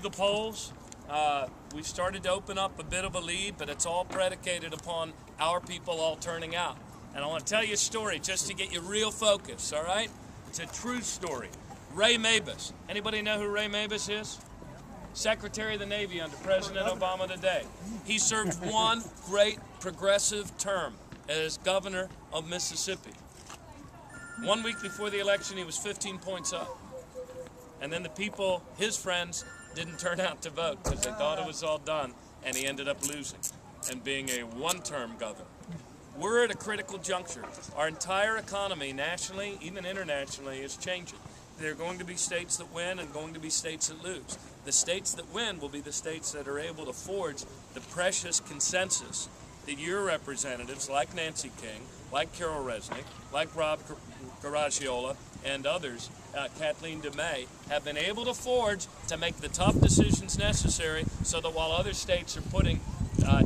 The polls, we've started to open up a bit of a lead, but it's all predicated upon our people all turning out. And I want to tell you a story just to get you real focused, all right? It's a true story. Ray Mabus. Anybody know who Ray Mabus is? Secretary of the Navy under President Obama today. He served one great progressive term as governor of Mississippi. 1 week before the election, he was 15 points up. And then the people, his friends, didn't turn out to vote because they thought it was all done, and he ended up losing and being a one-term governor. We're at a critical juncture. Our entire economy, nationally, even internationally, is changing. There are going to be states that win and going to be states that lose. The states that win will be the states that are able to forge the precious consensus that your representatives, like Nancy King, like Carol Resnick, like Rob Garagiola, and others, Kathleen DeMay, have been able to forge to make the tough decisions necessary so that while other states are putting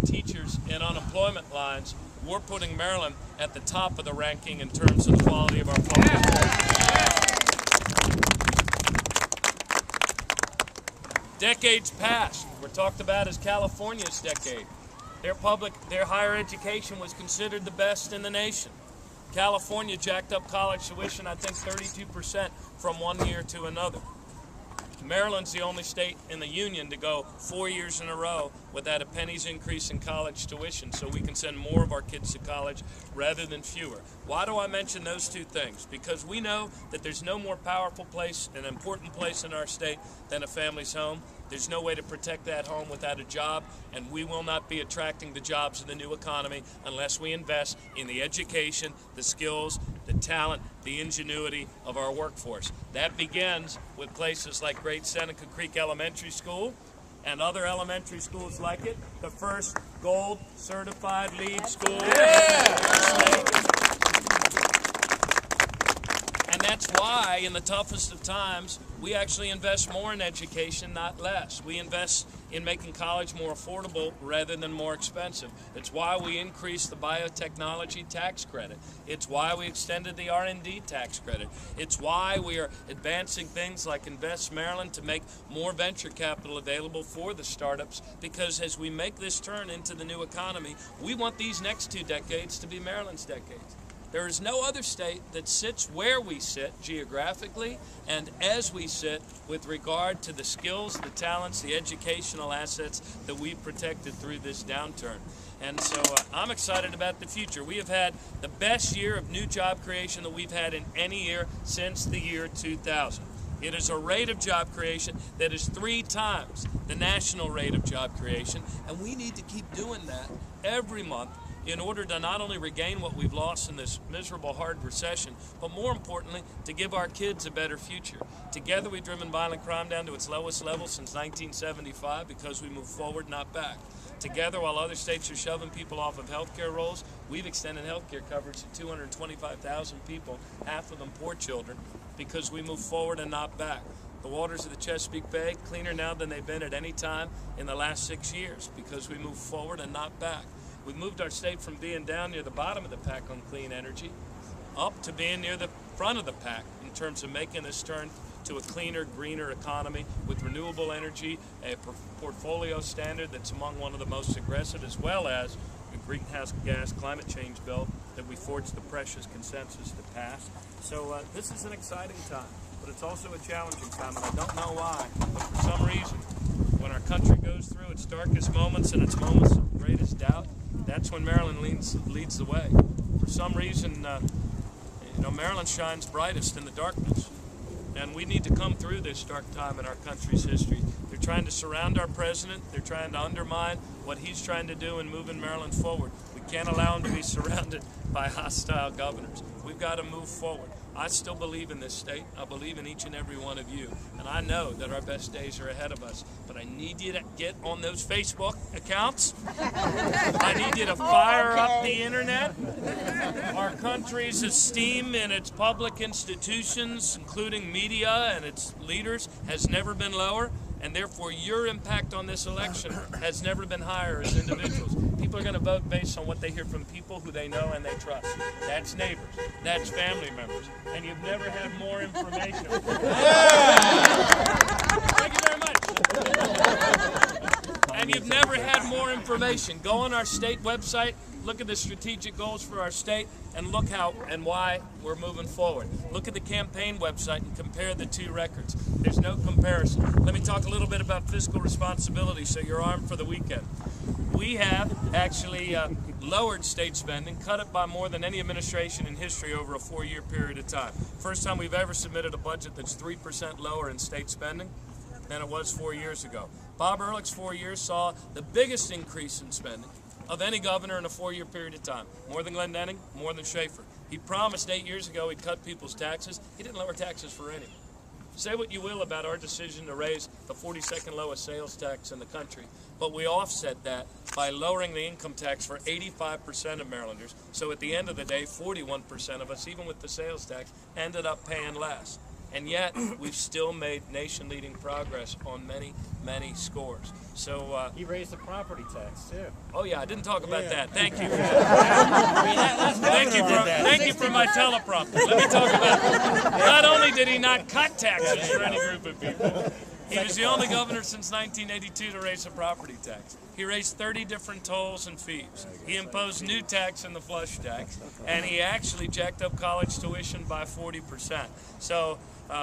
teachers in unemployment lines, we're putting Maryland at the top of the ranking in terms of the quality of our public education. Decades past, we're talked about as California's decade. Their higher education was considered the best in the nation. California jacked up college tuition, I think 32% from one year to another. Maryland's the only state in the union to go 4 years in a row without a penny's increase in college tuition, so we can send more of our kids to college rather than fewer. Why do I mention those two things? Because we know that there's no more powerful place, an important place in our state than a family's home. There's no way to protect that home without a job, and we will not be attracting the jobs of the new economy unless we invest in the education, the skills, the talent, the ingenuity of our workforce. That begins with places like Great Seneca Creek Elementary School and other elementary schools like it, the first gold certified LEED school. And that's why, in the toughest of times, we actually invest more in education, not less. We invest in making college more affordable rather than more expensive. It's why we increased the biotechnology tax credit. It's why we extended the R&D tax credit. It's why we are advancing things like Invest Maryland to make more venture capital available for the startups, because as we make this turn into the new economy, we want these next 2 decades to be Maryland's decades. There is no other state that sits where we sit geographically and as we sit with regard to the skills, the talents, the educational assets that we've protected through this downturn. And so I'm excited about the future. We have had the best year of new job creation that we've had in any year since the year 2000. It is a rate of job creation that is 3 times the national rate of job creation, and we need to keep doing that every month in order to not only regain what we've lost in this miserable, hard recession, but more importantly, to give our kids a better future. Together, we've driven violent crime down to its lowest level since 1975 because we move forward, not back. Together, while other states are shoving people off of health care rolls, we've extended health care coverage to 225,000 people, half of them poor children, because we move forward and not back. The waters of the Chesapeake Bay, cleaner now than they've been at any time in the last 6 years, because we move forward and not back. We've moved our state from being down near the bottom of the pack on clean energy up to being near the front of the pack in terms of making this turn to a cleaner, greener economy with renewable energy, a portfolio standard that's among one of the most aggressive, as well as a greenhouse gas climate change bill that we forged the precious consensus to pass. So this is an exciting time, but it's also a challenging time, and I don't know why, but for some reason, when our country goes through its darkest moments and its moments of greatest doubt, that's when Maryland leads the way. For some reason, Maryland shines brightest in the darkness. And we need to come through this dark time in our country's history. They're trying to surround our president. They're trying to undermine what he's trying to do in moving Maryland forward. We can't allow him to be surrounded by hostile governors. We've got to move forward. I still believe in this state. I believe in each and every one of you. And I know that our best days are ahead of us. But I need you to get on those Facebook accounts. I need you to fire up the internet. Our country's esteem in its public institutions, including media and its leaders, has never been lower. And therefore, your impact on this election has never been higher as individuals. People are going to vote based on what they hear from people who they know and they trust. That's neighbors. That's family members. And you've never had more information. Thank you very much. And you've never had more information. Go on our state website, look at the strategic goals for our state, and look how and why we're moving forward. Look at the campaign website and compare the two records. There's no comparison. Let me talk a little bit about fiscal responsibility so you're armed for the weekend. We have actually lowered state spending, cut it by more than any administration in history over a 4-year period of time. First time we've ever submitted a budget that's 3% lower in state spending than it was 4 years ago. Bob Ehrlich's 4 years saw the biggest increase in spending of any governor in a 4-year period of time. More than Glendening, more than Schaefer. He promised 8 years ago he'd cut people's taxes. He didn't lower taxes for any. Say what you will about our decision to raise the 42nd lowest sales tax in the country, but we offset that by lowering the income tax for 85% of Marylanders. So at the end of the day, 41% of us, even with the sales tax, ended up paying less. And yet, we've still made nation-leading progress on many, many scores. So he raised the property tax too. Oh yeah, I didn't talk about that. Thank you. Thank you for my teleprompter. Let me talk about. Not only did he not cut taxes for any group of people, he was the only governor since 1982 to raise the property tax. He raised 30 different tolls and fees. He imposed new tax in the flush tax, and he actually jacked up college tuition by 40%. So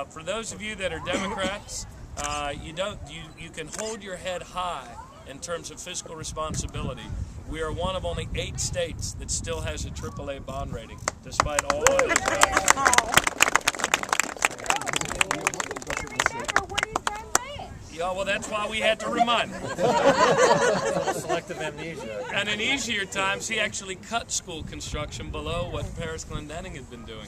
for those of you that are Democrats, you can hold your head high in terms of fiscal responsibility. We are one of only 8 states that still has a AAA bond rating, despite all of it. Yeah, well, that's why we had to remind him. Selective amnesia. And in easier times, he actually cut school construction below what Paris Glendening had been doing.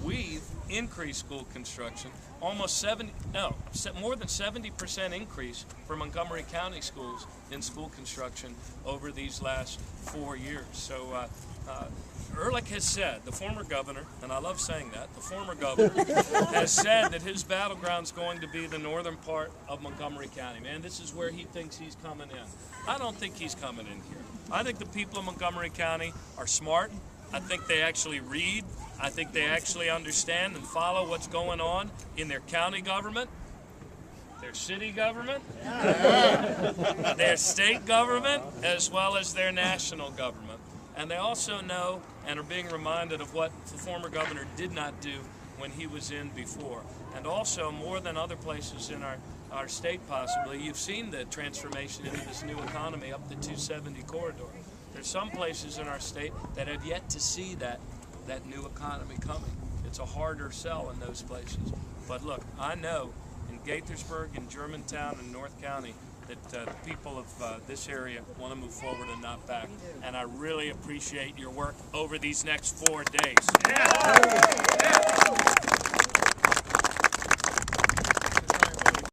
We've increased school construction, more than 70% increase for Montgomery County schools in school construction over these last 4 years. So Ehrlich has said, the former governor, and I love saying that, the former governor has said that his battleground's going to be the northern part of Montgomery County. Man, this is where he thinks he's coming in. I don't think he's coming in here. I think the people of Montgomery County are smart. I think they actually read. I think they actually understand and follow what's going on in their county government, their city government, their state government, as well as their national government. And they also know and are being reminded of what the former governor did not do when he was in before. And also, more than other places in our state possibly, you've seen the transformation into this new economy up the 270 corridor. There's some places in our state that have yet to see that new economy coming. It's a harder sell in those places. But look, I know in Gaithersburg, in Germantown, and North County that the people of this area want to move forward and not back. And I really appreciate your work over these next 4 days. Yeah.